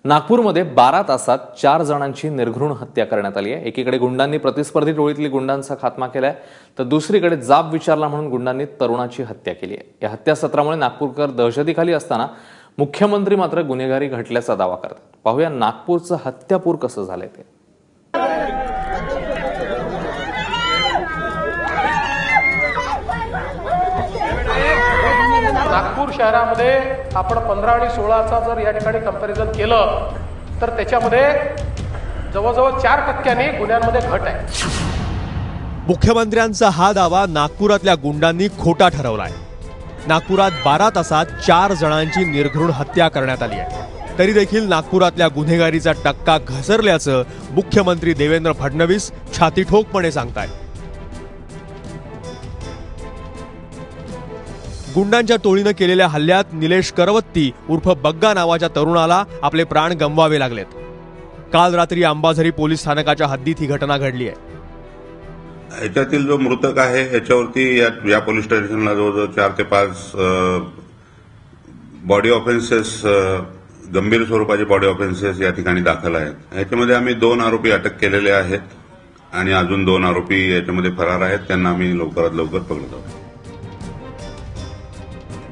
नागपूरमध्ये 12 तासात 4 जणांची निर्घृण हत्या करण्यात आली आहे। एकीकडे गुंडांनी प्रतिस्पर्धी टोळीतली गुंडांचा खात्मा केलाय, तर दुसरीकडे जाब विचारला म्हणून गुंडांनी तरुणाची हत्या केली आहे। या हत्या सत्रामुळे नागपूरकर दहशतीखाली असताना मुख्यमंत्री मात्र गुन्हेगारी घटल्याचा दावा करतात। पाहूया नागपूरचं हत्यापूर कसं झालंय ते। नागपूर शहरामध्ये आपण 15 आणि 16चा जर या ठिकाणी कंपॅरिझन केलं तर त्याच्यामध्ये जवळजवळ 4% गुन्ह्यांमध्ये घट आहे। मुख्यमंत्र्यांचा हा दावा नागपुरातल्या गुंडांनी खोटा ठरवलाय। नागपुरात 12 तासात 4 जणांची निर्घृण हत्या करण्यात आली आहे। तरी देखील नागपुरातल्या गुन्हेगारीचा टक्का घसरल्याचं मुख्यमंत्री देवेंद्र फडणवीस छातीठोकपणे सांगतायत। गुंडांच्या टोळीनं केलेल्या हल्ल्यात निलेश करवत्ती उर्फ बग्गा नावाच्या तरुणाला आपले प्राण गमवावे लागलेत। काल रात्री अंबाझरी पोलीस स्थानकाच्या हद्दीत ही घटना घडली आहे। याच्यातील जो मृतक आहे याच्यावरती या पोलीस स्टेशनला जवळजवळ 4 ते 5 बॉडी ऑफेन्सेस, गंभीर स्वरूपाचे बॉडी ऑफेन्सेस या ठिकाणी दाखल आहेत। याच्यामध्ये आम्ही 2 आरोपी अटक केलेले आहेत आणि अजून 2 आरोपी याच्यामध्ये फरार आहेत। त्यांना आम्ही लवकरात लवकर पकडत आहोत।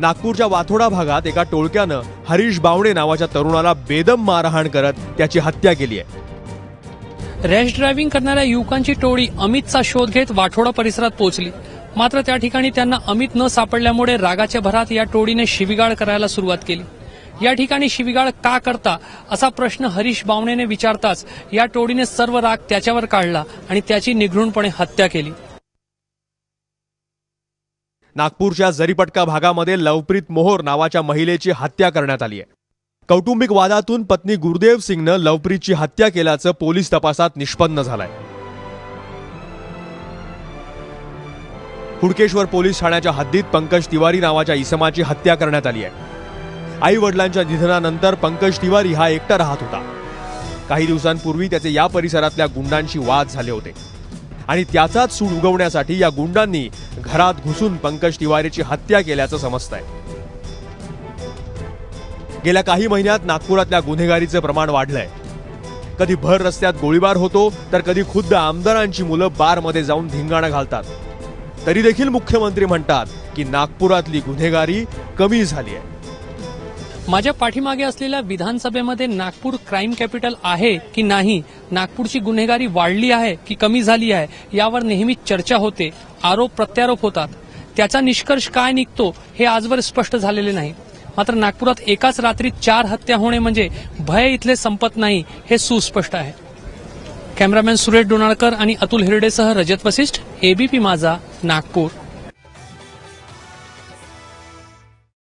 नागपूरच्या वाथोडा भागात एका टोळक्यानं हरीश बावणे नावाच्या तरुणाला बेदम मारहाण करत त्याची हत्या केली आहे। रॅश ड्रायव्हिंग करणाऱ्या युवकांची टोळी अमितचा शोध घेत वाठोडा परिसरात पोहोचली, मात्र त्या ठिकाणी त्यांना अमित न सापडल्यामुळे रागाच्या भरात या टोळीने शिवीगाळ करायला सुरुवात केली। या ठिकाणी शिवीगाळ का करता असा प्रश्न हरीश बावणेने विचारताच या टोळीने सर्व राग त्याच्यावर काढला आणि त्याची निघृणपणे हत्या केली। नागपूरच्या जरीपटका भागामध्ये लवप्रीत मोहोर नावाच्या महिलेची हत्या करण्यात आली आहे। कौटुंबिक वादातून पत्नी गुरदेव सिंगनं लवप्रीतची हत्या केल्याचं पोलीस तपासात निष्पन्न झालंय। हुडकेश्वर पोलीस ठाण्याच्या हद्दीत पंकज तिवारी नावाच्या इसमाची हत्या करण्यात आली आहे। आई वडिलांच्या निधनानंतर पंकज तिवारी हा एकटा राहत होता। काही दिवसांपूर्वी त्याचे या परिसरातल्या गुंडांशी वाद झाले होते आणि त्याचाच सूड उगवण्यासाठी या गुंडांनी घरात घुसून पंकज तिवारीची हत्या केल्याचं समजतंय। गेल्या काही महिन्यात नागपुरातल्या गुन्हेगारीचं प्रमाण वाढलंय। कधी भर रस्त्यात गोळीबार होतो, तर कधी खुद्द आमदारांची मुलं बारमध्ये जाऊन धिंगाणा घालतात। तरी देखील मुख्यमंत्री म्हणतात की नागपुरातली गुन्हेगारी कमी झाली आहे। माझ्या पाठीमागे असलेल्या विधानसभेमध्ये नागपूर क्राईम कॅपिटल आहे की नाही, नागपूरची गुन्हेगारी वाढली आहे की कमी झाली आहे, यावर नेहमी चर्चा होते, आरोप प्रत्यारोप होतात। त्याचा निष्कर्ष काय निघतो हे आजवर स्पष्ट झालेले नाही। मात्र नागपुरात एकाच रात्री 4 हत्या होणे म्हणजे भय इथले संपत नाही हे सुस्पष्ट आहे। कॅमेरामॅन सुरेश डोनाळकर आणि अतुल हिरडेसह रजत वसिष्ठ, एबीपी माझा, नागपूर।